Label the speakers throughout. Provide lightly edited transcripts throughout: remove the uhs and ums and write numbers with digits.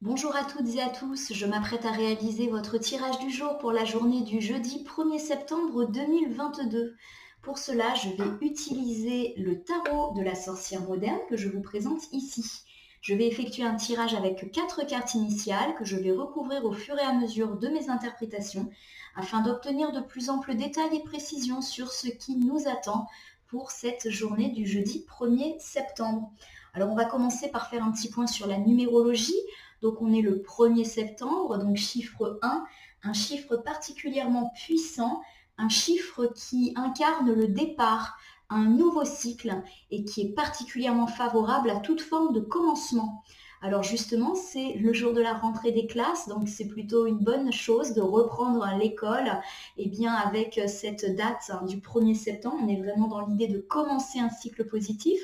Speaker 1: Bonjour à toutes et à tous, je m'apprête à réaliser votre tirage du jour pour la journée du jeudi 1er septembre 2022. Pour cela, je vais utiliser le tarot de la sorcière moderne que je vous présente ici. Je vais effectuer un tirage avec 4 cartes initiales que je vais recouvrir au fur et à mesure de mes interprétations afin d'obtenir de plus amples détails et précisions sur ce qui nous attend pour cette journée du jeudi 1er septembre. Alors on va commencer par faire un petit point sur la numérologie. Donc on est le 1er septembre, donc chiffre 1, un chiffre particulièrement puissant, un chiffre qui incarne le départ, un nouveau cycle et qui est particulièrement favorable à toute forme de commencement. Alors justement, c'est le jour de la rentrée des classes, donc c'est plutôt une bonne chose de reprendre l'école et bien avec cette date du 1er septembre. On est vraiment dans l'idée de commencer un cycle positif.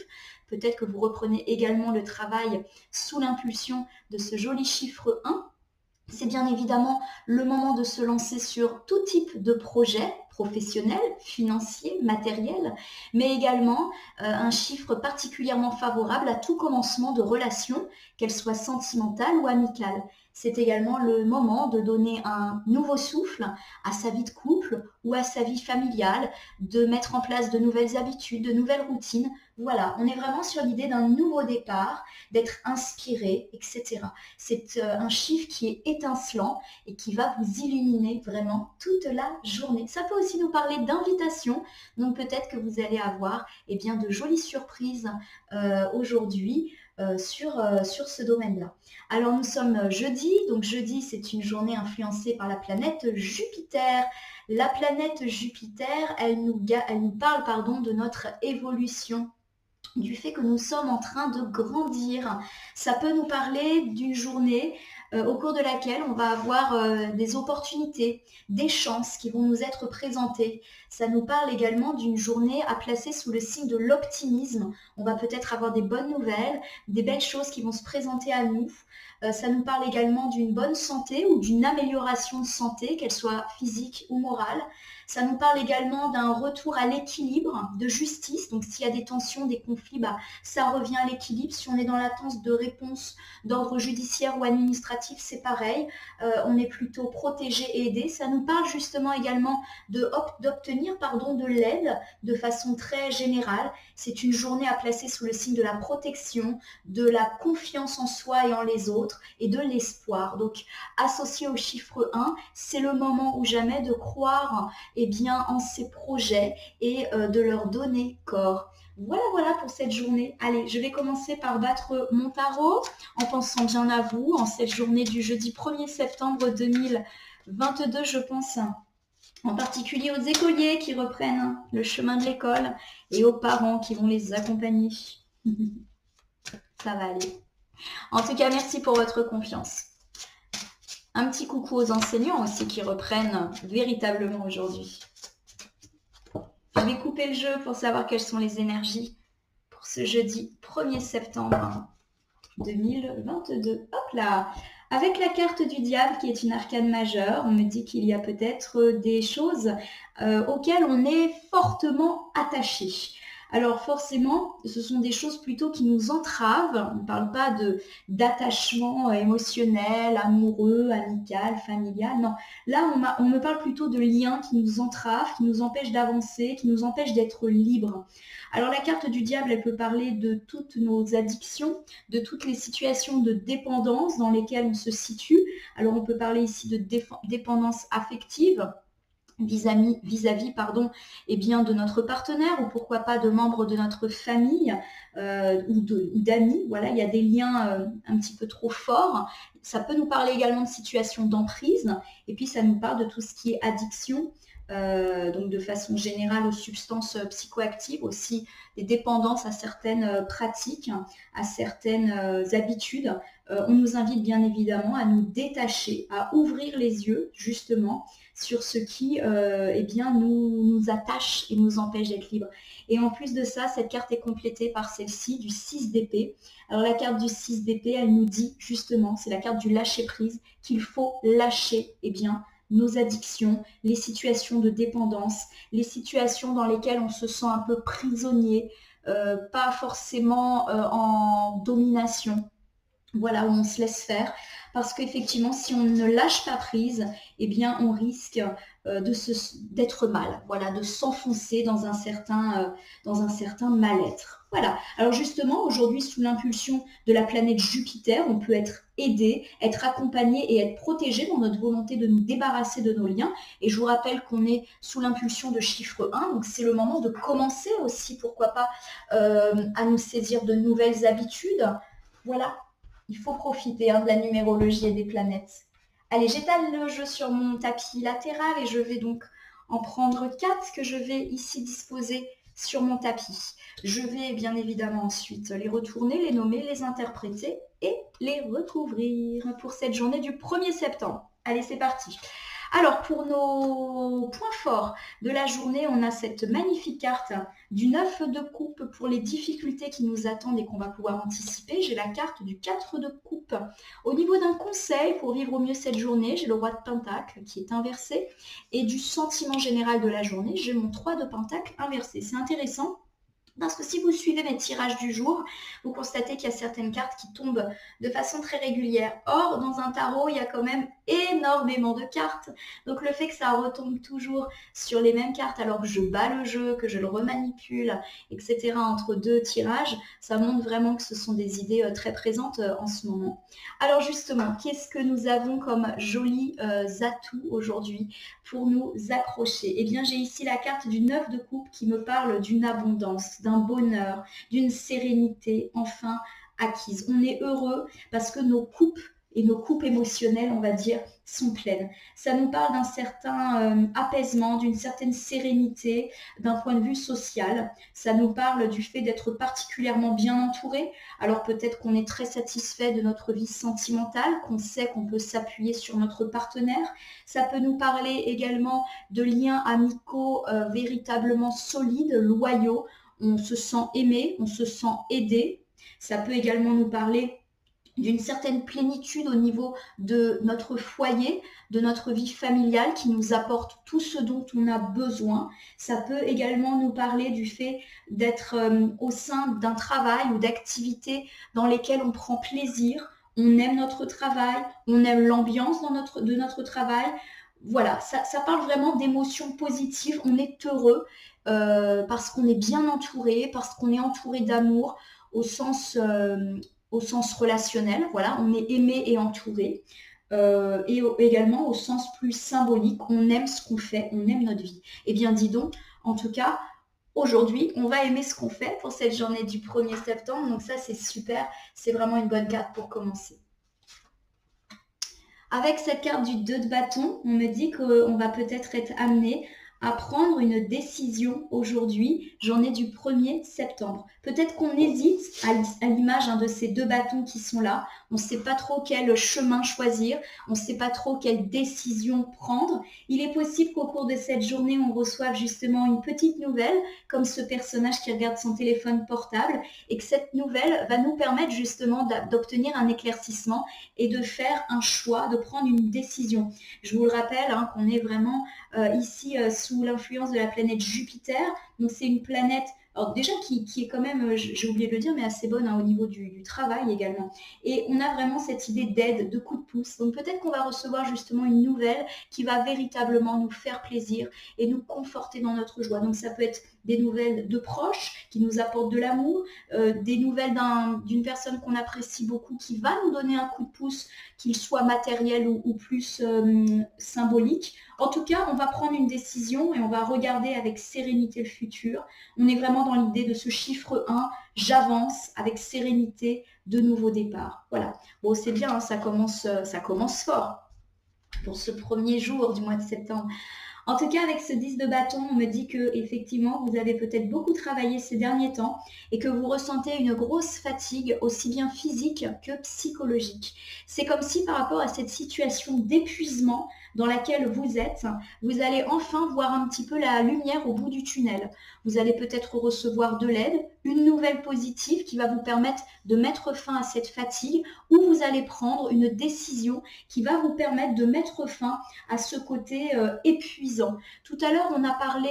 Speaker 1: Peut-être que vous reprenez également le travail sous l'impulsion de ce joli chiffre 1. C'est bien évidemment le moment de se lancer sur tout type de projet professionnel, financier, matériel, mais également un chiffre particulièrement favorable à tout commencement de relation, qu'elle soit sentimentale ou amicale. C'est également le moment de donner un nouveau souffle à sa vie de couple ou à sa vie familiale, de mettre en place de nouvelles habitudes, de nouvelles routines. Voilà, on est vraiment sur l'idée d'un nouveau départ, d'être inspiré, etc. C'est un chiffre qui est étincelant et qui va vous illuminer vraiment toute la journée. Ça peut aussi nous parler d'invitation, donc peut-être que vous allez avoir bien, de jolies surprises aujourd'hui sur ce domaine-là. Alors nous sommes jeudi, donc jeudi c'est une journée influencée par la planète Jupiter. La planète Jupiter, elle nous parle de notre évolution, du fait que nous sommes en train de grandir. Ça peut nous parler d'une journée au cours de laquelle on va avoir des opportunités, des chances qui vont nous être présentées. Ça nous parle également d'une journée à placer sous le signe de l'optimisme. On va peut-être avoir des bonnes nouvelles, des belles choses qui vont se présenter à nous. Ça nous parle également d'une bonne santé ou d'une amélioration de santé, qu'elle soit physique ou morale. Ça nous parle également d'un retour à l'équilibre, de justice. Donc s'il y a des tensions, des conflits, ça revient à l'équilibre. Si on est dans l'attente de réponses d'ordre judiciaire ou administratif, c'est pareil. On est plutôt protégé et aidé. Ça nous parle justement également d'obtenir de l'aide de façon très générale. C'est une journée à placer sous le signe de la protection, de la confiance en soi et en les autres et de l'espoir. Donc associé au chiffre 1, c'est le moment ou jamais de croire en ces projets et de leur donner corps. Voilà pour cette journée. Allez, je vais commencer par battre mon tarot en pensant bien à vous en cette journée du jeudi 1er septembre 2022. Je pense en particulier aux écoliers qui reprennent le chemin de l'école et aux parents qui vont les accompagner. Ça va aller. En tout cas, merci pour votre confiance. Un petit coucou aux enseignants aussi qui reprennent véritablement aujourd'hui. Je vais couper le jeu pour savoir quelles sont les énergies pour ce jeudi 1er septembre 2022. Hop là! Avec la carte du diable qui est une arcane majeure, on me dit qu'il y a peut-être des choses auxquelles on est fortement attaché. Alors forcément, ce sont des choses plutôt qui nous entravent. On ne parle pas d'attachement émotionnel, amoureux, amical, familial. Non, là on me parle plutôt de liens qui nous entravent, qui nous empêchent d'avancer, qui nous empêchent d'être libres. Alors la carte du diable, elle peut parler de toutes nos addictions, de toutes les situations de dépendance dans lesquelles on se situe. Alors on peut parler ici de dépendance affective vis-à-vis de notre partenaire ou pourquoi pas de membres de notre famille ou d'amis. Voilà, il y a des liens un petit peu trop forts. Ça peut nous parler également de situations d'emprise et puis ça nous parle de tout ce qui est addiction. Donc de façon générale aux substances psychoactives, aussi des dépendances à certaines pratiques, à certaines habitudes. On nous invite bien évidemment à nous détacher, à ouvrir les yeux justement sur ce qui nous attache et nous empêche d'être libres. Et en plus de ça, cette carte est complétée par celle-ci du 6 d'épée. Alors la carte du 6 d'épée, elle nous dit justement, c'est la carte du lâcher-prise, qu'il faut lâcher nos addictions, les situations de dépendance, les situations dans lesquelles on se sent un peu prisonnier, pas forcément en domination. voilà, où on se laisse faire. Parce qu'effectivement, si on ne lâche pas prise, eh bien, on risque d'être mal, voilà, de s'enfoncer dans un certain mal-être. Voilà. Alors justement, aujourd'hui, sous l'impulsion de la planète Jupiter, on peut être aidé, être accompagné et être protégé dans notre volonté de nous débarrasser de nos liens. Et je vous rappelle qu'on est sous l'impulsion de chiffre 1, donc c'est le moment de commencer aussi, pourquoi pas, à nous saisir de nouvelles habitudes. Voilà, il faut profiter de la numérologie et des planètes. Allez, j'étale le jeu sur mon tapis latéral et je vais donc en prendre 4 que je vais ici disposer sur mon tapis. Je vais bien évidemment ensuite les retourner, les nommer, les interpréter et les recouvrir pour cette journée du 1er septembre. Allez, c'est parti. Alors, pour nos points forts de la journée, on a cette magnifique carte du 9 de coupe pour les difficultés qui nous attendent et qu'on va pouvoir anticiper. J'ai la carte du 4 de coupe. Au niveau d'un conseil pour vivre au mieux cette journée, j'ai le roi de pentacle qui est inversé. Et du sentiment général de la journée, j'ai mon 3 de pentacle inversé. C'est intéressant. Parce que si vous suivez mes tirages du jour, vous constatez qu'il y a certaines cartes qui tombent de façon très régulière. Or, dans un tarot, il y a quand même énormément de cartes. Donc le fait que ça retombe toujours sur les mêmes cartes alors que je bats le jeu, que je le remanipule, etc. entre deux tirages, ça montre vraiment que ce sont des idées très présentes en ce moment. Alors justement, qu'est-ce que nous avons comme jolis atouts aujourd'hui pour nous accrocher? Eh bien, j'ai ici la carte du 9 de coupe qui me parle d'une abondance, d'un bonheur, d'une sérénité enfin acquise. On est heureux parce que nos coupes et nos coupes émotionnelles, on va dire, sont pleines. Ça nous parle d'un certain apaisement, d'une certaine sérénité d'un point de vue social. Ça nous parle du fait d'être particulièrement bien entouré. Alors peut-être qu'on est très satisfait de notre vie sentimentale, qu'on sait qu'on peut s'appuyer sur notre partenaire. Ça peut nous parler également de liens amicaux véritablement solides, loyaux. On se sent aimé, on se sent aidé. Ça peut également nous parler d'une certaine plénitude au niveau de notre foyer, de notre vie familiale qui nous apporte tout ce dont on a besoin. Ça peut également nous parler du fait d'être au sein d'un travail ou d'activités dans lesquelles on prend plaisir, on aime notre travail, on aime l'ambiance de notre travail. Voilà, ça parle vraiment d'émotions positives, on est heureux parce qu'on est bien entouré, parce qu'on est entouré d'amour au sens relationnel, voilà, on est aimé et entouré, et également au sens plus symbolique, on aime ce qu'on fait, on aime notre vie. Eh bien, dis donc, en tout cas, aujourd'hui, on va aimer ce qu'on fait pour cette journée du 1er septembre, donc ça, c'est super, c'est vraiment une bonne carte pour commencer. Avec cette carte du 2 de bâton, on me dit qu'on va peut-être être amené à prendre une décision aujourd'hui, journée du 1er septembre. Peut-être qu'on hésite à l'image de ces 2 bâtons qui sont là. On ne sait pas trop quel chemin choisir, on ne sait pas trop quelle décision prendre. Il est possible qu'au cours de cette journée, on reçoive justement une petite nouvelle, comme ce personnage qui regarde son téléphone portable, et que cette nouvelle va nous permettre justement d'obtenir un éclaircissement et de faire un choix, de prendre une décision. Je vous le rappelle qu'on est vraiment ici sous l'influence de la planète Jupiter. Donc c'est une planète, alors déjà qui est quand même, j'ai oublié de le dire, mais assez bonne au niveau du travail également. Et on a vraiment cette idée d'aide, de coup de pouce. Donc peut-être qu'on va recevoir justement une nouvelle qui va véritablement nous faire plaisir et nous conforter dans notre joie. Donc ça peut être des nouvelles de proches qui nous apportent de l'amour, des nouvelles d'une personne qu'on apprécie beaucoup qui va nous donner un coup de pouce, qu'il soit matériel ou plus symbolique. En tout cas, on va prendre une décision et on va regarder avec sérénité le futur. On est vraiment dans l'idée de ce chiffre 1, j'avance avec sérénité, de nouveaux départs. Voilà. Bon, c'est bien, ça commence fort pour ce premier jour du mois de septembre. En tout cas, avec ce 10 de bâton, on me dit que effectivement, vous avez peut-être beaucoup travaillé ces derniers temps et que vous ressentez une grosse fatigue, aussi bien physique que psychologique. C'est comme si par rapport à cette situation d'épuisement dans laquelle vous êtes, vous allez enfin voir un petit peu la lumière au bout du tunnel. Vous allez peut-être recevoir de l'aide, une nouvelle positive qui va vous permettre de mettre fin à cette fatigue, ou vous allez prendre une décision qui va vous permettre de mettre fin à ce côté épuisant. Tout à l'heure, on a parlé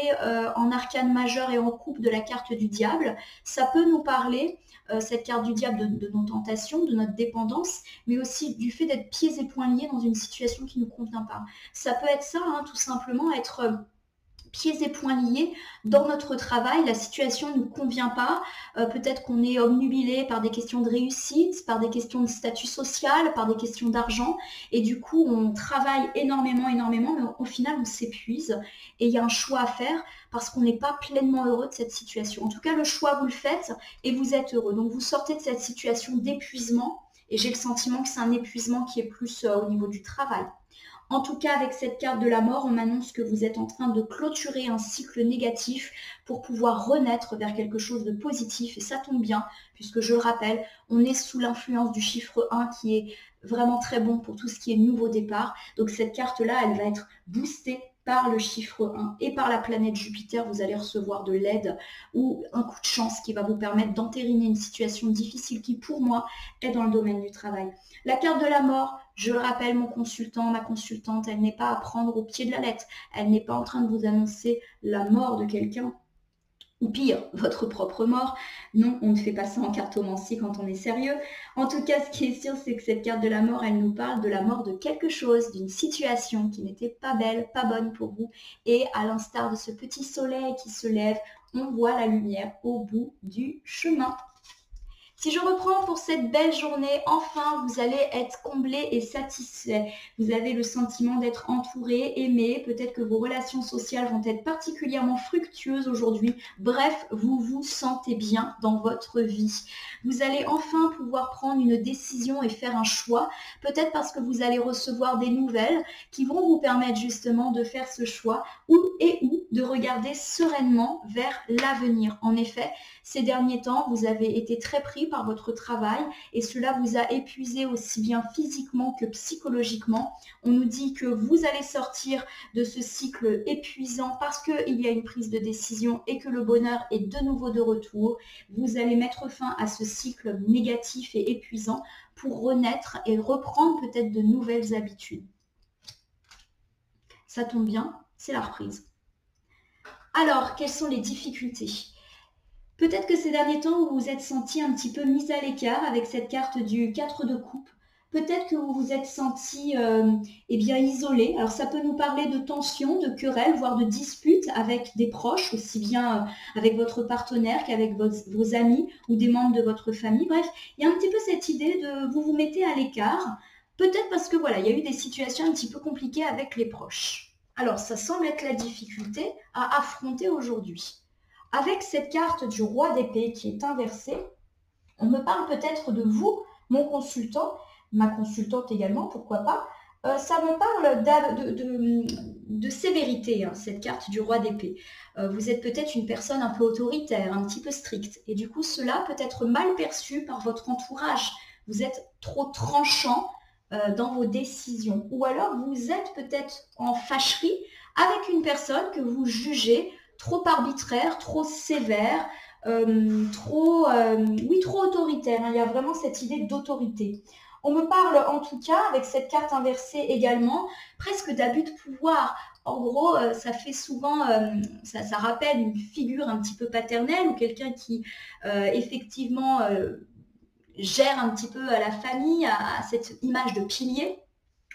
Speaker 1: en arcane majeur et en coupe de la carte du diable. Ça peut nous parler, cette carte du diable, de nos tentations, de notre dépendance, mais aussi du fait d'être pieds et poings liés dans une situation qui ne nous convient pas. Ça peut être ça, hein, tout simplement, être pieds et poings liés dans notre travail, la situation ne nous convient pas, peut-être qu'on est obnubilé par des questions de réussite, par des questions de statut social, par des questions d'argent, et du coup on travaille énormément, mais au final on s'épuise, et il y a un choix à faire parce qu'on n'est pas pleinement heureux de cette situation. En tout cas, le choix, vous le faites et vous êtes heureux. Donc vous sortez de cette situation d'épuisement, et j'ai le sentiment que c'est un épuisement qui est plus au niveau du travail. En tout cas, avec cette carte de la mort, on m'annonce que vous êtes en train de clôturer un cycle négatif pour pouvoir renaître vers quelque chose de positif. Et ça tombe bien, puisque je le rappelle, on est sous l'influence du chiffre 1 qui est vraiment très bon pour tout ce qui est nouveau départ. Donc cette carte-là, elle va être boostée par le chiffre 1 et par la planète Jupiter. Vous allez recevoir de l'aide ou un coup de chance qui va vous permettre d'entériner une situation difficile qui, pour moi, est dans le domaine du travail. La carte de la mort, je le rappelle, mon consultant, ma consultante, elle n'est pas à prendre au pied de la lettre. Elle n'est pas en train de vous annoncer la mort de quelqu'un, ou pire, votre propre mort. Non, on ne fait pas ça en cartomancie quand on est sérieux. En tout cas, ce qui est sûr, c'est que cette carte de la mort, elle nous parle de la mort de quelque chose, d'une situation qui n'était pas belle, pas bonne pour vous. Et à l'instar de ce petit soleil qui se lève, on voit la lumière au bout du chemin. Si je reprends pour cette belle journée, enfin, vous allez être comblé et satisfait. Vous avez le sentiment d'être entouré, aimé. Peut-être que vos relations sociales vont être particulièrement fructueuses aujourd'hui. Bref, vous vous sentez bien dans votre vie. Vous allez enfin pouvoir prendre une décision et faire un choix. Peut-être parce que vous allez recevoir des nouvelles qui vont vous permettre justement de faire ce choix ou de regarder sereinement vers l'avenir. En effet, ces derniers temps, vous avez été très pris par votre travail et cela vous a épuisé aussi bien physiquement que psychologiquement. On nous dit que vous allez sortir de ce cycle épuisant parce qu'il y a une prise de décision et que le bonheur est de nouveau de retour. Vous allez mettre fin à ce cycle négatif et épuisant pour renaître et reprendre peut-être de nouvelles habitudes. Ça tombe bien, c'est la reprise. Alors, quelles sont les difficultés ? Peut-être que ces derniers temps, vous vous êtes senti un petit peu mis à l'écart avec cette carte du 4 de coupe. Peut-être que vous vous êtes senti isolé. Alors ça peut nous parler de tensions, de querelles, voire de disputes avec des proches, aussi bien avec votre partenaire qu'avec vos amis ou des membres de votre famille. Bref, il y a un petit peu cette idée de vous mettez à l'écart. Peut-être parce que voilà, il y a eu des situations un petit peu compliquées avec les proches. Alors ça semble être la difficulté à affronter aujourd'hui. Avec cette carte du roi d'épée qui est inversée, on me parle peut-être de vous, mon consultant, ma consultante également, pourquoi pas. Ça me parle de sévérité, hein, cette carte du roi d'épée. Vous êtes peut-être une personne un peu autoritaire, un petit peu stricte, et du coup cela peut être mal perçu par votre entourage. Vous êtes trop tranchant dans vos décisions, ou alors vous êtes peut-être en fâcherie avec une personne que vous jugez trop arbitraire, trop sévère, trop autoritaire. Il y a vraiment cette idée d'autorité. On me parle en tout cas, avec cette carte inversée également, presque d'abus de pouvoir. En gros, ça fait souvent, ça rappelle une figure un petit peu paternelle ou quelqu'un qui effectivement gère un petit peu la famille, à cette image de pilier.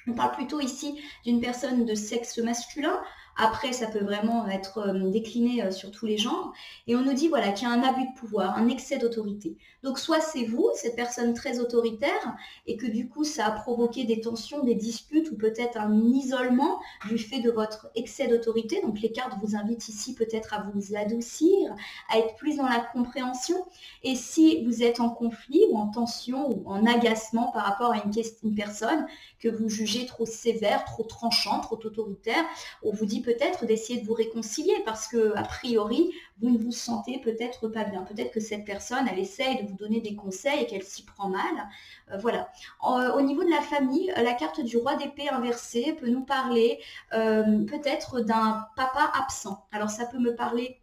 Speaker 1: On parle plutôt ici d'une personne de sexe masculin. Après, ça peut vraiment être décliné sur tous les genres. Et on nous dit voilà, qu'il y a un abus de pouvoir, un excès d'autorité. Donc soit c'est vous, cette personne très autoritaire, et que du coup ça a provoqué des tensions, des disputes ou peut-être un isolement du fait de votre excès d'autorité. Donc les cartes vous invitent ici peut-être à vous adoucir, à être plus dans la compréhension. Et si vous êtes en conflit ou en tension ou en agacement par rapport à une personne que vous jugez trop sévère, trop tranchant, trop autoritaire, on vous dit peut-être d'essayer de vous réconcilier parce que a priori, vous ne vous sentez peut-être pas bien. Peut-être que cette personne, elle essaye de vous donner des conseils et qu'elle s'y prend mal. Voilà. Au niveau de la famille, la carte du roi d'épée inversée peut nous parler peut-être d'un papa absent. Alors ça peut me parler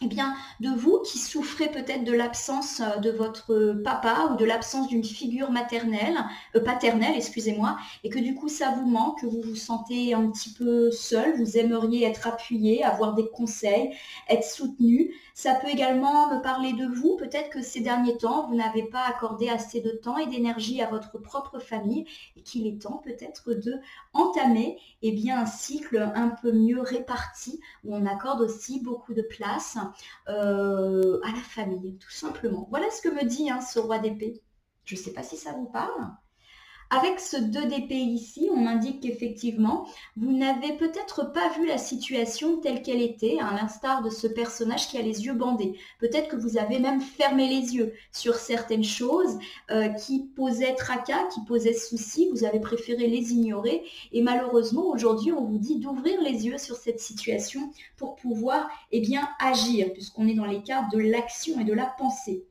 Speaker 1: eh bien, de vous qui souffrez peut-être de l'absence de votre papa ou de l'absence d'une figure paternelle, excusez-moi, et que du coup ça vous manque, que vous vous sentez un petit peu seul, vous aimeriez être appuyé, avoir des conseils, être soutenu. Ça peut également me parler de vous, peut-être que ces derniers temps, vous n'avez pas accordé assez de temps et d'énergie à votre propre famille et qu'il est temps peut-être de entamer un cycle un peu mieux réparti où on accorde aussi beaucoup de place à la famille, tout simplement. Voilà ce que me dit ce roi d'épée. Je ne sais pas si ça vous parle. Avec ce 2 d'épée ici, on m'indique qu'effectivement, vous n'avez peut-être pas vu la situation telle qu'elle était, à l'instar de ce personnage qui a les yeux bandés. Peut-être que vous avez même fermé les yeux sur certaines choses qui posaient tracas, qui posaient soucis, vous avez préféré les ignorer et malheureusement, aujourd'hui, on vous dit d'ouvrir les yeux sur cette situation pour pouvoir agir, puisqu'on est dans les cas de l'action et de la pensée.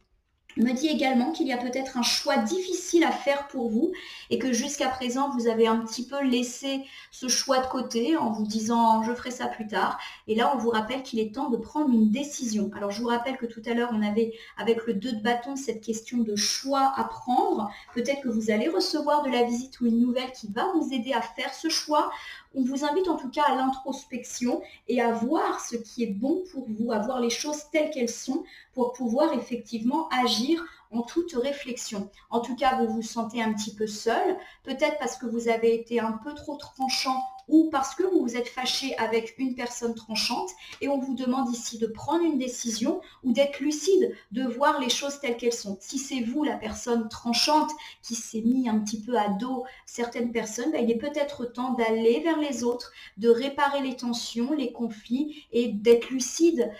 Speaker 1: Il me dit également qu'il y a peut-être un choix difficile à faire pour vous et que jusqu'à présent, vous avez un petit peu laissé ce choix de côté en vous disant « je ferai ça plus tard ». Et là, on vous rappelle qu'il est temps de prendre une décision. Alors, je vous rappelle que tout à l'heure, on avait avec le 2 de bâton cette question de choix à prendre. Peut-être que vous allez recevoir de la visite ou une nouvelle qui va vous aider à faire ce choix. On vous invite en tout cas à l'introspection et à voir ce qui est bon pour vous, à voir les choses telles qu'elles sont pour pouvoir effectivement agir en toute réflexion. En tout cas, vous vous sentez un petit peu seul, peut-être parce que vous avez été un peu trop tranchant ou parce que vous vous êtes fâché avec une personne tranchante et on vous demande ici de prendre une décision ou d'être lucide, de voir les choses telles qu'elles sont. Si c'est vous, la personne tranchante, qui s'est mis un petit peu à dos certaines personnes, il est peut-être temps d'aller vers les autres, de réparer les tensions, les conflits et d'être lucide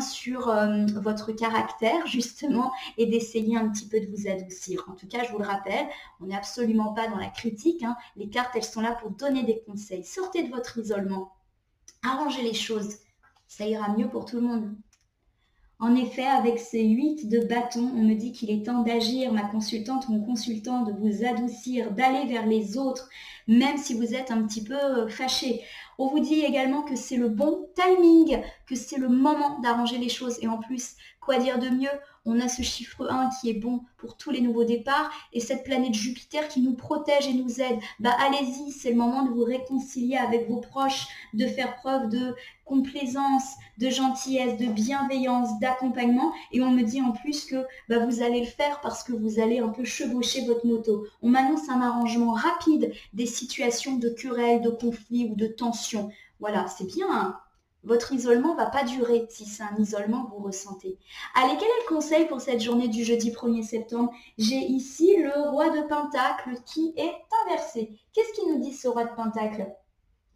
Speaker 1: sur votre caractère justement et d'essayer un petit peu de vous adoucir. En tout cas, je vous le rappelle, on n'est absolument pas dans la critique. Les cartes, elles sont là pour donner des conseils. Sortez de votre isolement, arrangez les choses, ça ira mieux pour tout le monde. En effet, avec ces 8 de bâton, on me dit qu'il est temps d'agir, ma consultante, mon consultant, de vous adoucir, d'aller vers les autres, même si vous êtes un petit peu fâché. On vous dit également que c'est le bon timing, que c'est le moment d'arranger les choses. Et en plus, quoi dire de mieux? On a ce chiffre 1 qui est bon pour tous les nouveaux départs et cette planète Jupiter qui nous protège et nous aide. Allez-y, c'est le moment de vous réconcilier avec vos proches, de faire preuve de complaisance, de gentillesse, de bienveillance, d'accompagnement. Et on me dit en plus que vous allez le faire parce que vous allez un peu chevaucher votre moto. On m'annonce un arrangement rapide des situations de querelles, de conflits ou de tensions. Voilà, c'est bien. Votre isolement ne va pas durer si c'est un isolement que vous ressentez. Allez, quel est le conseil pour cette journée du jeudi 1er septembre? J'ai ici le roi de Pentacle qui est inversé. Qu'est-ce qu'il nous dit ce roi de Pentacle?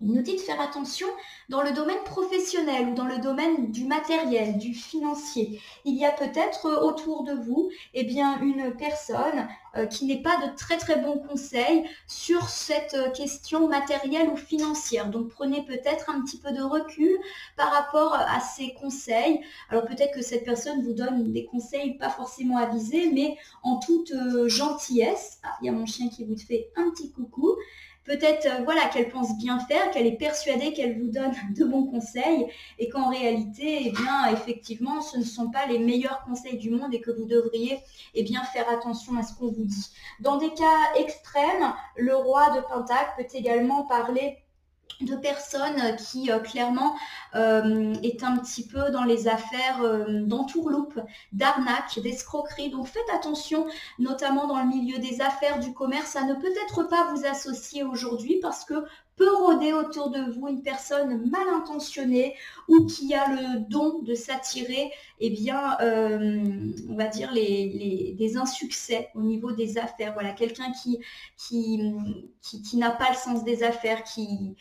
Speaker 1: Il nous dit de faire attention dans le domaine professionnel ou dans le domaine du matériel, du financier. Il y a peut-être autour de vous une personne qui n'est pas de très très bons conseils sur cette question matérielle ou financière. Donc prenez peut-être un petit peu de recul par rapport à ces conseils. Alors peut-être que cette personne vous donne des conseils pas forcément avisés, mais en toute gentillesse. Ah, il y a mon chien qui vous fait un petit coucou. Peut-être qu'elle pense bien faire, qu'elle est persuadée qu'elle vous donne de bons conseils et qu'en réalité, effectivement, ce ne sont pas les meilleurs conseils du monde et que vous devriez faire attention à ce qu'on vous dit. Dans des cas extrêmes, le roi de Pentacle peut également parler de personnes qui clairement est un petit peu dans les affaires d'entourloupe, d'arnaque, d'escroquerie. Donc faites attention, notamment dans le milieu des affaires, du commerce, à ne peut-être pas vous associer aujourd'hui parce que peut rôder autour de vous une personne mal intentionnée ou qui a le don de s'attirer on va dire des insuccès au niveau des affaires. Voilà, quelqu'un qui n'a pas le sens des affaires, qui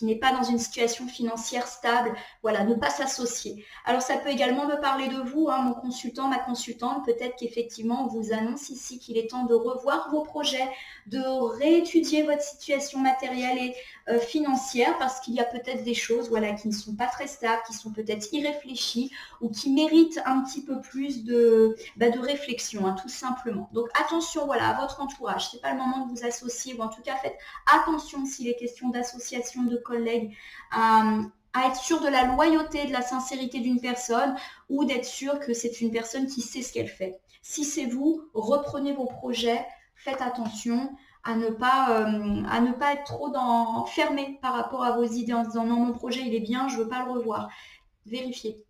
Speaker 1: n'est pas dans une situation financière stable, ne pas s'associer. Alors ça peut également me parler de vous, mon consultant, ma consultante, peut-être qu'effectivement on vous annonce ici qu'il est temps de revoir vos projets, de réétudier votre situation matérielle et financière parce qu'il y a peut-être des choses qui ne sont pas très stables, qui sont peut-être irréfléchies ou qui méritent un petit peu plus de réflexion, tout simplement. Donc attention à votre entourage, c'est pas le moment de vous associer ou en tout cas faites attention s'il est question d'association de collègues à à être sûr de la loyauté, de la sincérité d'une personne ou d'être sûr que c'est une personne qui sait ce qu'elle fait. Si c'est vous, reprenez vos projets, faites attention à ne pas être trop fermé par rapport à vos idées en se disant non, mon projet il est bien, je ne veux pas le revoir. Vérifiez.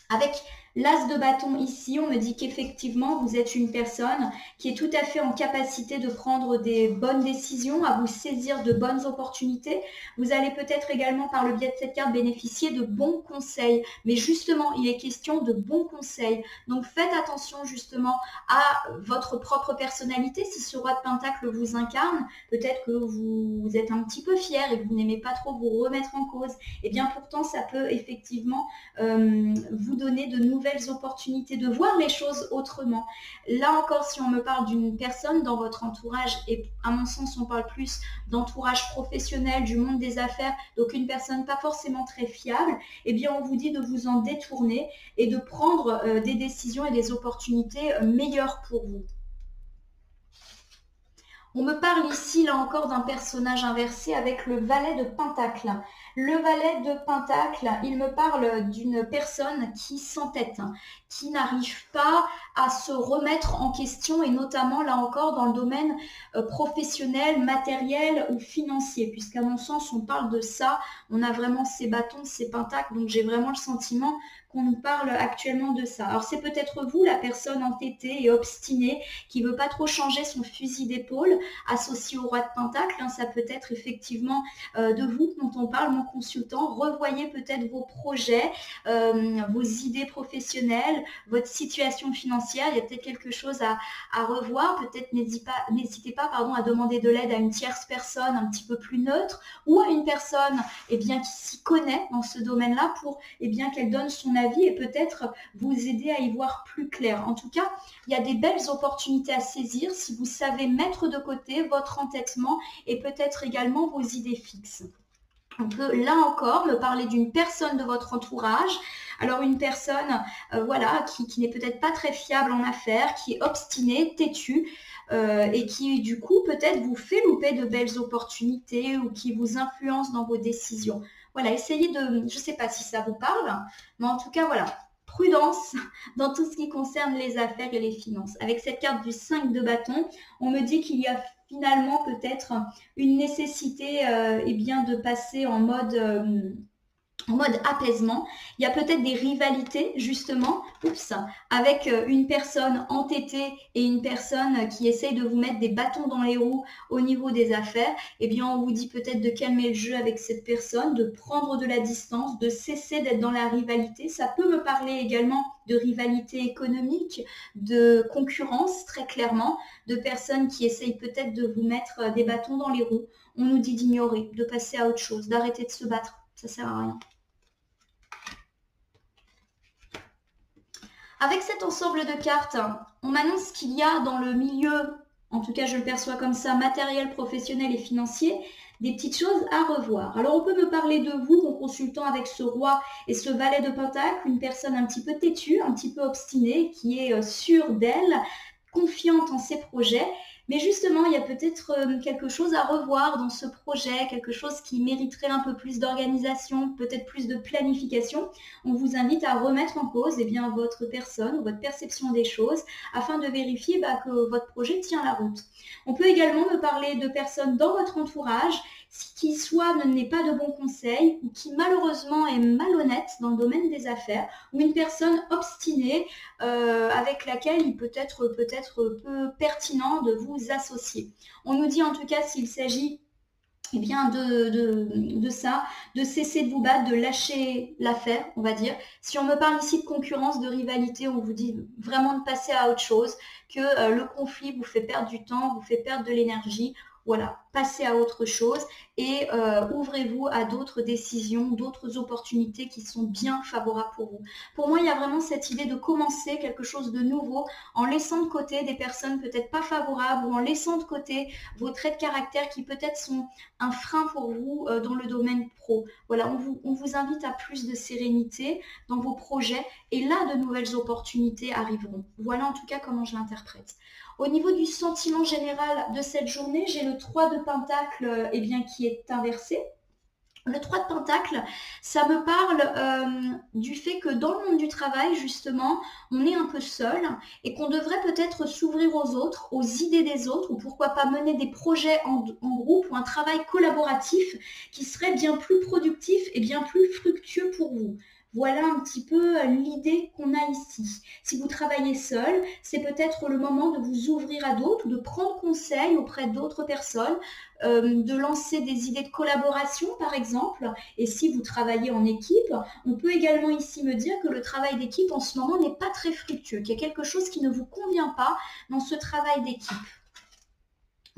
Speaker 1: Avec l'as de bâton ici, on me dit qu'effectivement, vous êtes une personne qui est tout à fait en capacité de prendre des bonnes décisions, à vous saisir de bonnes opportunités. Vous allez peut-être également, par le biais de cette carte, bénéficier de bons conseils. Mais justement, il est question de bons conseils. Donc, faites attention justement à votre propre personnalité. Si ce roi de Pentacle vous incarne, peut-être que vous êtes un petit peu fier et que vous n'aimez pas trop vous remettre en cause. Et bien pourtant, ça peut effectivement vous donner de nouvelles opportunités de voir les choses autrement. Là encore, si on me parle d'une personne dans votre entourage, et à mon sens, on parle plus d'entourage professionnel, du monde des affaires, donc une personne pas forcément très fiable, eh bien on vous dit de vous en détourner et de prendre des décisions et des opportunités meilleures pour vous. On me parle ici, là encore, d'un personnage inversé avec le valet de Pentacle. Le valet de Pentacle, il me parle d'une personne qui s'entête, qui n'arrive pas à se remettre en question et notamment, là encore, dans le domaine professionnel, matériel ou financier, puisqu'à mon sens, on parle de ça. On a vraiment ces bâtons, ces pentacles, donc j'ai vraiment le sentiment qu'on nous parle actuellement de ça. Alors c'est peut-être vous, la personne entêtée et obstinée, qui ne veut pas trop changer son fusil d'épaule, associé au roi de Pentacle. Ça peut être effectivement de vous dont on parle, mon consultant. Revoyez peut-être vos projets, vos idées professionnelles, votre situation financière. Il y a peut-être quelque chose à revoir. Peut-être n'hésitez pas à demander de l'aide à une tierce personne un petit peu plus neutre ou à une personne qui s'y connaît dans ce domaine-là pour qu'elle donne son avis et peut-être vous aider à y voir plus clair. En tout cas, il y a des belles opportunités à saisir si vous savez mettre de côté votre entêtement et peut-être également vos idées fixes. On peut là encore me parler d'une personne de votre entourage. Alors une personne qui n'est peut-être pas très fiable en affaires, qui est obstinée, têtue et qui du coup peut-être vous fait louper de belles opportunités ou qui vous influence dans vos décisions. Voilà, essayez de, je ne sais pas si ça vous parle, mais en tout cas voilà, prudence dans tout ce qui concerne les affaires et les finances. Avec cette carte du 5 de bâton, on me dit qu'il y a finalement peut-être une nécessité de passer en mode apaisement. Il y a peut-être des rivalités justement avec une personne entêtée et une personne qui essaye de vous mettre des bâtons dans les roues au niveau des affaires. On vous dit peut-être de calmer le jeu avec cette personne, de prendre de la distance, de cesser d'être dans la rivalité. Ça peut me parler également de rivalité économique, de concurrence très clairement, de personnes qui essayent peut-être de vous mettre des bâtons dans les roues. On nous dit d'ignorer, de passer à autre chose, d'arrêter de se battre. Ça sert à rien. Avec cet ensemble de cartes, on m'annonce qu'il y a dans le milieu, en tout cas je le perçois comme ça, matériel, professionnel et financier, des petites choses à revoir. Alors on peut me parler de vous, mon consultant, avec ce roi et ce valet de pentacle, une personne un petit peu têtue, un petit peu obstinée, qui est sûre d'elle, confiante en ses projets. Mais justement, il y a peut-être quelque chose à revoir dans ce projet, quelque chose qui mériterait un peu plus d'organisation, peut-être plus de planification. On vous invite à remettre en cause votre personne, votre perception des choses, afin de vérifier que votre projet tient la route. On peut également me parler de personnes dans votre entourage qui soit ne n'est pas de bons conseils ou qui malheureusement est malhonnête dans le domaine des affaires, ou une personne obstinée avec laquelle il peut être peu pertinent de vous associer. On nous dit en tout cas s'il s'agit de ça, de cesser de vous battre, de lâcher l'affaire, on va dire. Si on me parle ici de concurrence, de rivalité, on vous dit vraiment de passer à autre chose, que le conflit vous fait perdre du temps, vous fait perdre de l'énergie. Voilà, passez à autre chose et ouvrez-vous à d'autres décisions, d'autres opportunités qui sont bien favorables pour vous. Pour moi, il y a vraiment cette idée de commencer quelque chose de nouveau en laissant de côté des personnes peut-être pas favorables ou en laissant de côté vos traits de caractère qui peut-être sont un frein pour vous dans le domaine pro. Voilà, on vous invite à plus de sérénité dans vos projets et là, de nouvelles opportunités arriveront. Voilà en tout cas comment je l'interprète. Au niveau du sentiment général de cette journée, j'ai le 3 de Pentacle qui est inversé. Le 3 de Pentacle, ça me parle du fait que dans le monde du travail, justement, on est un peu seul et qu'on devrait peut-être s'ouvrir aux autres, aux idées des autres, ou pourquoi pas mener des projets en groupe ou un travail collaboratif qui serait bien plus productif et bien plus fructueux pour vous. Voilà un petit peu l'idée qu'on a ici. Si vous travaillez seul, c'est peut-être le moment de vous ouvrir à d'autres ou de prendre conseil auprès d'autres personnes, de lancer des idées de collaboration par exemple. Et si vous travaillez en équipe, on peut également ici me dire que le travail d'équipe en ce moment n'est pas très fructueux, qu'il y a quelque chose qui ne vous convient pas dans ce travail d'équipe.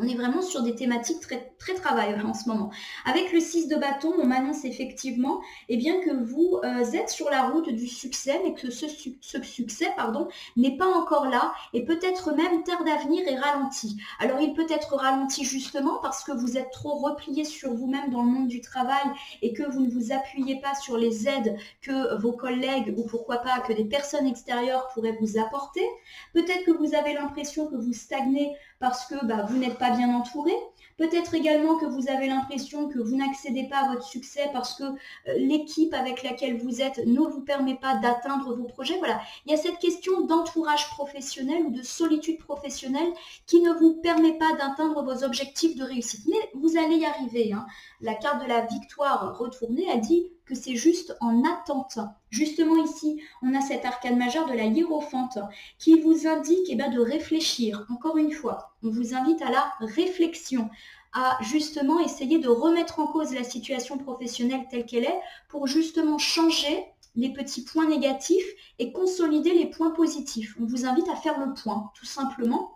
Speaker 1: On est vraiment sur des thématiques très, très travail en ce moment. Avec le 6 de bâton, on m'annonce effectivement bien, que vous êtes sur la route du succès, mais que ce succès n'est pas encore là et peut-être même tarde à venir et ralenti. Alors il peut être ralenti justement parce que vous êtes trop replié sur vous-même dans le monde du travail et que vous ne vous appuyez pas sur les aides que vos collègues ou pourquoi pas que des personnes extérieures pourraient vous apporter. Peut-être que vous avez l'impression que vous stagnez parce que vous n'êtes pas bien entouré. Peut-être également que vous avez l'impression que vous n'accédez pas à votre succès parce que l'équipe avec laquelle vous êtes ne vous permet pas d'atteindre vos projets. Voilà, il y a cette question d'entourage professionnel ou de solitude professionnelle qui ne vous permet pas d'atteindre vos objectifs de réussite. Mais vous allez y arriver. La carte de la victoire retournée a dit que c'est juste en attente. Justement ici, on a cet arcane majeur de la hiérophante qui vous indique de réfléchir. Encore une fois, on vous invite à la réflexion, à justement essayer de remettre en cause la situation professionnelle telle qu'elle est pour justement changer les petits points négatifs et consolider les points positifs. On vous invite à faire le point, tout simplement.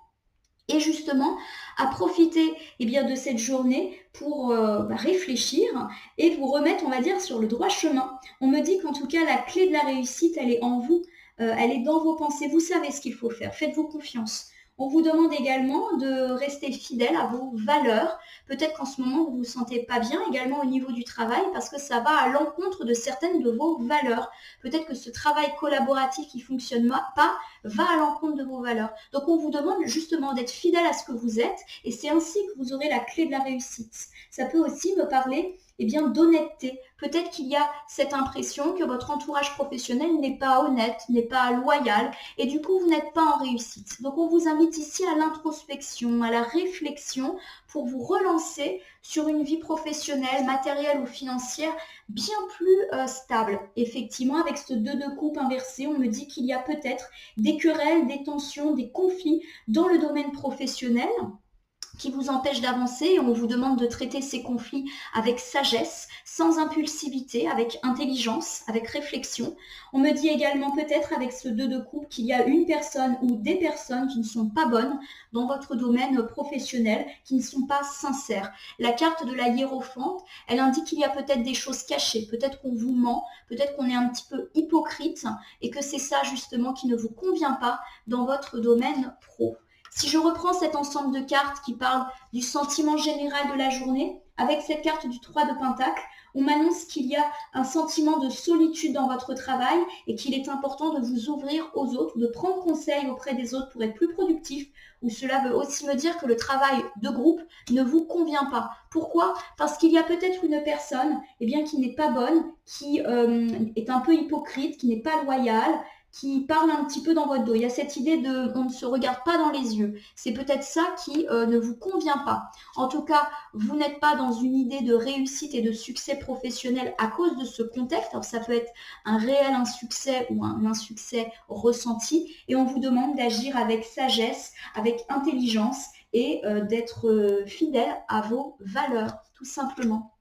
Speaker 1: Et justement, à profiter de cette journée pour réfléchir et vous remettre, on va dire, sur le droit chemin. On me dit qu'en tout cas, la clé de la réussite, elle est en vous, elle est dans vos pensées. Vous savez ce qu'il faut faire, faites-vous confiance. On vous demande également de rester fidèle à vos valeurs. Peut-être qu'en ce moment, vous ne vous sentez pas bien également au niveau du travail parce que ça va à l'encontre de certaines de vos valeurs. Peut-être que ce travail collaboratif qui ne fonctionne pas va à l'encontre de vos valeurs. Donc, on vous demande justement d'être fidèle à ce que vous êtes et c'est ainsi que vous aurez la clé de la réussite. Ça peut aussi me parler d'honnêteté. Peut-être qu'il y a cette impression que votre entourage professionnel n'est pas honnête, n'est pas loyal, et du coup, vous n'êtes pas en réussite. Donc, on vous invite ici à l'introspection, à la réflexion pour vous relancer sur une vie professionnelle, matérielle ou financière bien plus stable. Effectivement, avec ce 2 de coupe inversé, on me dit qu'il y a peut-être des querelles, des tensions, des conflits dans le domaine professionnel qui vous empêche d'avancer et on vous demande de traiter ces conflits avec sagesse, sans impulsivité, avec intelligence, avec réflexion. On me dit également peut-être avec ce 2 de coupe qu'il y a une personne ou des personnes qui ne sont pas bonnes dans votre domaine professionnel, qui ne sont pas sincères. La carte de la hiérophante, elle indique qu'il y a peut-être des choses cachées, peut-être qu'on vous ment, peut-être qu'on est un petit peu hypocrite et que c'est ça justement qui ne vous convient pas dans votre domaine pro. Si je reprends cet ensemble de cartes qui parlent du sentiment général de la journée, avec cette carte du 3 de Pentacle, on m'annonce qu'il y a un sentiment de solitude dans votre travail et qu'il est important de vous ouvrir aux autres, de prendre conseil auprès des autres pour être plus productif, ou cela veut aussi me dire que le travail de groupe ne vous convient pas. Pourquoi ? Parce qu'il y a peut-être une personne qui n'est pas bonne, qui est un peu hypocrite, qui n'est pas loyale, qui parle un petit peu dans votre dos. Il y a cette idée de on ne se regarde pas dans les yeux. C'est peut-être ça qui ne vous convient pas. En tout cas, vous n'êtes pas dans une idée de réussite et de succès professionnel à cause de ce contexte. Alors ça peut être un réel insuccès ou un insuccès ressenti. Et on vous demande d'agir avec sagesse, avec intelligence et d'être fidèle à vos valeurs, tout simplement.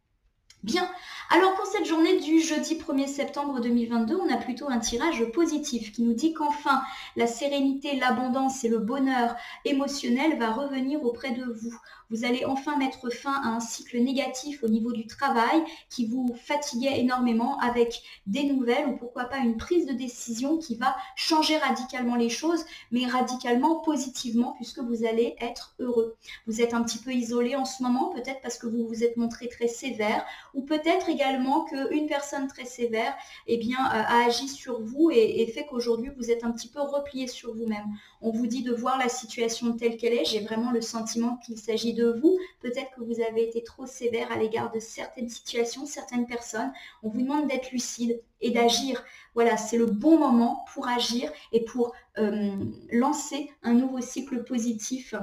Speaker 1: Bien, alors pour cette journée du jeudi 1er septembre 2022, on a plutôt un tirage positif qui nous dit qu'enfin la sérénité, l'abondance et le bonheur émotionnel va revenir auprès de vous. Vous allez enfin mettre fin à un cycle négatif au niveau du travail qui vous fatiguait énormément avec des nouvelles ou pourquoi pas une prise de décision qui va changer radicalement les choses, mais radicalement positivement puisque vous allez être heureux. Vous êtes un petit peu isolé en ce moment, peut-être parce que vous vous êtes montré très sévère ou peut-être également qu'une personne très sévère a agi sur vous et fait qu'aujourd'hui vous êtes un petit peu replié sur vous-même. On vous dit de voir la situation telle qu'elle est. J'ai vraiment le sentiment qu'il s'agit de vous. Peut-être que vous avez été trop sévère à l'égard de certaines situations, certaines personnes. On vous demande d'être lucide et d'agir. Voilà, c'est le bon moment pour agir et pour lancer un nouveau cycle positif.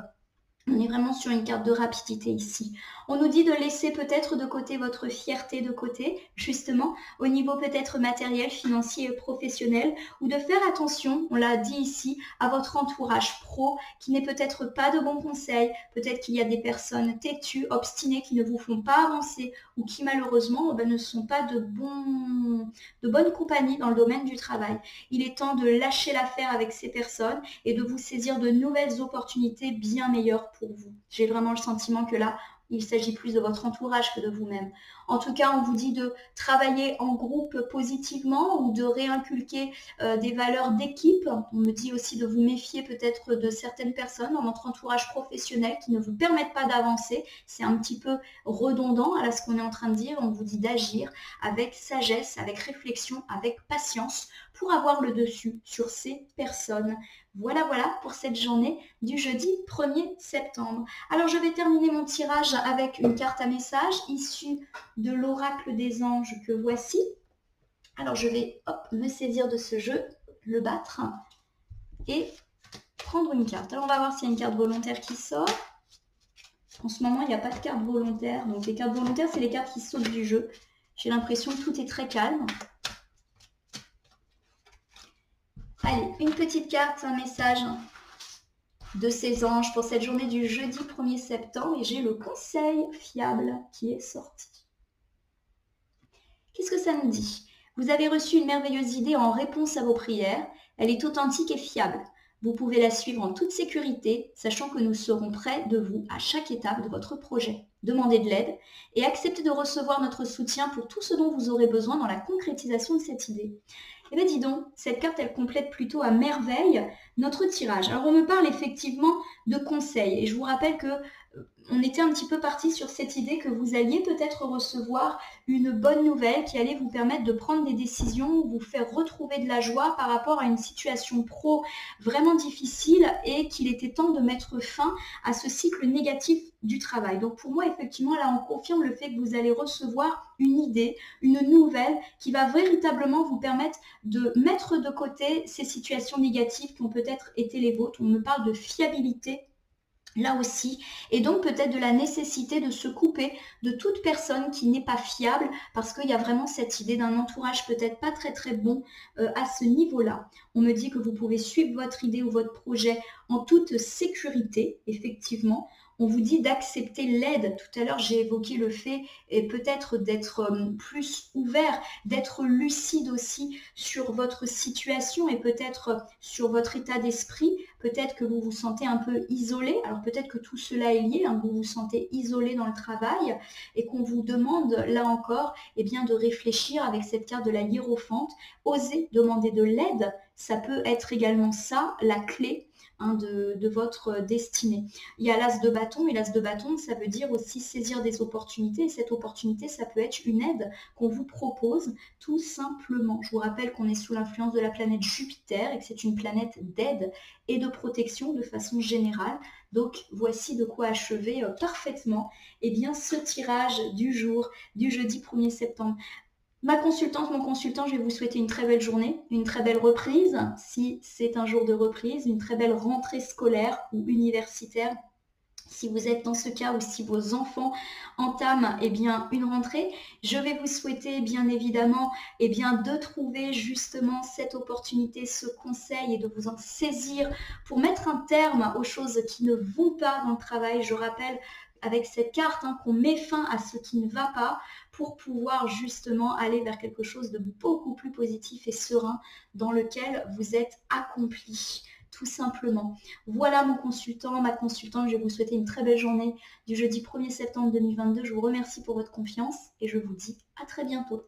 Speaker 1: On est vraiment sur une carte de rapidité ici. On nous dit de laisser peut-être de côté votre fierté de côté, justement, au niveau peut-être matériel, financier et professionnel, ou de faire attention, on l'a dit ici, à votre entourage pro qui n'est peut-être pas de bons conseils. Peut-être qu'il y a des personnes têtues, obstinées, qui ne vous font pas avancer ou qui malheureusement ne sont pas de bonne compagnie dans le domaine du travail. Il est temps de lâcher l'affaire avec ces personnes et de vous saisir de nouvelles opportunités bien meilleures pour vous. J'ai vraiment le sentiment que là, il s'agit plus de votre entourage que de vous-même. En tout cas, on vous dit de travailler en groupe positivement ou de réinculquer des valeurs d'équipe. On me dit aussi de vous méfier peut-être de certaines personnes dans votre entourage professionnel qui ne vous permettent pas d'avancer. C'est un petit peu redondant à ce qu'on est en train de dire. On vous dit d'agir avec sagesse, avec réflexion, avec patience pour avoir le dessus sur ces personnes. Voilà pour cette journée du jeudi 1er septembre. Alors, je vais terminer mon tirage avec une carte à message issue de l'oracle des anges que voici. Alors, je vais me saisir de ce jeu, le battre et prendre une carte. Alors, on va voir s'il y a une carte volontaire qui sort. En ce moment, il n'y a pas de carte volontaire. Donc, les cartes volontaires, c'est les cartes qui sautent du jeu. J'ai l'impression que tout est très calme. Allez, une petite carte, un message de ces anges pour cette journée du jeudi 1er septembre et j'ai le conseil fiable qui est sorti. Qu'est-ce que ça nous dit? Vous avez reçu une merveilleuse idée en réponse à vos prières. Elle est authentique et fiable. Vous pouvez la suivre en toute sécurité, sachant que nous serons près de vous à chaque étape de votre projet. Demandez de l'aide et acceptez de recevoir notre soutien pour tout ce dont vous aurez besoin dans la concrétisation de cette idée. Eh bien dis donc, cette carte elle complète plutôt à merveille notre tirage. Alors on me parle effectivement de conseils et je vous rappelle que on était un petit peu parti sur cette idée que vous alliez peut-être recevoir une bonne nouvelle qui allait vous permettre de prendre des décisions, vous faire retrouver de la joie par rapport à une situation pro vraiment difficile et qu'il était temps de mettre fin à ce cycle négatif du travail. Donc pour moi, effectivement, là, on confirme le fait que vous allez recevoir une idée, une nouvelle qui va véritablement vous permettre de mettre de côté ces situations négatives qui ont peut-être été les vôtres. On me parle de fiabilité là aussi, et donc peut-être de la nécessité de se couper de toute personne qui n'est pas fiable, parce qu'il y a vraiment cette idée d'un entourage peut-être pas très très bon à ce niveau-là. On me dit que vous pouvez suivre votre idée ou votre projet en toute sécurité, effectivement. On vous dit d'accepter l'aide. Tout à l'heure, j'ai évoqué le fait et peut-être d'être plus ouvert, d'être lucide aussi sur votre situation et peut-être sur votre état d'esprit. Peut-être que vous vous sentez un peu isolé. Alors peut-être que tout cela est lié, vous vous sentez isolé dans le travail et qu'on vous demande, là encore, de réfléchir avec cette carte de la hiérophante. Osez demander de l'aide. Ça peut être également ça, la clé de votre destinée. Il y a l'as de bâton, et l'as de bâton, ça veut dire aussi saisir des opportunités. Et cette opportunité, ça peut être une aide qu'on vous propose tout simplement. Je vous rappelle qu'on est sous l'influence de la planète Jupiter et que c'est une planète d'aide et de protection de façon générale. Donc voici de quoi achever parfaitement ce tirage du jour du jeudi 1er septembre. Ma consultante, mon consultant, je vais vous souhaiter une très belle journée, une très belle reprise, si c'est un jour de reprise, une très belle rentrée scolaire ou universitaire, si vous êtes dans ce cas ou si vos enfants entament une rentrée. Je vais vous souhaiter bien évidemment de trouver justement cette opportunité, ce conseil et de vous en saisir pour mettre un terme aux choses qui ne vont pas dans le travail. Je rappelle avec cette carte qu'on met fin à ce qui ne va pas pour pouvoir justement aller vers quelque chose de beaucoup plus positif et serein dans lequel vous êtes accompli, tout simplement. Voilà mon consultant, ma consultante, je vais vous souhaiter une très belle journée du jeudi 1er septembre 2022. Je vous remercie pour votre confiance et je vous dis à très bientôt.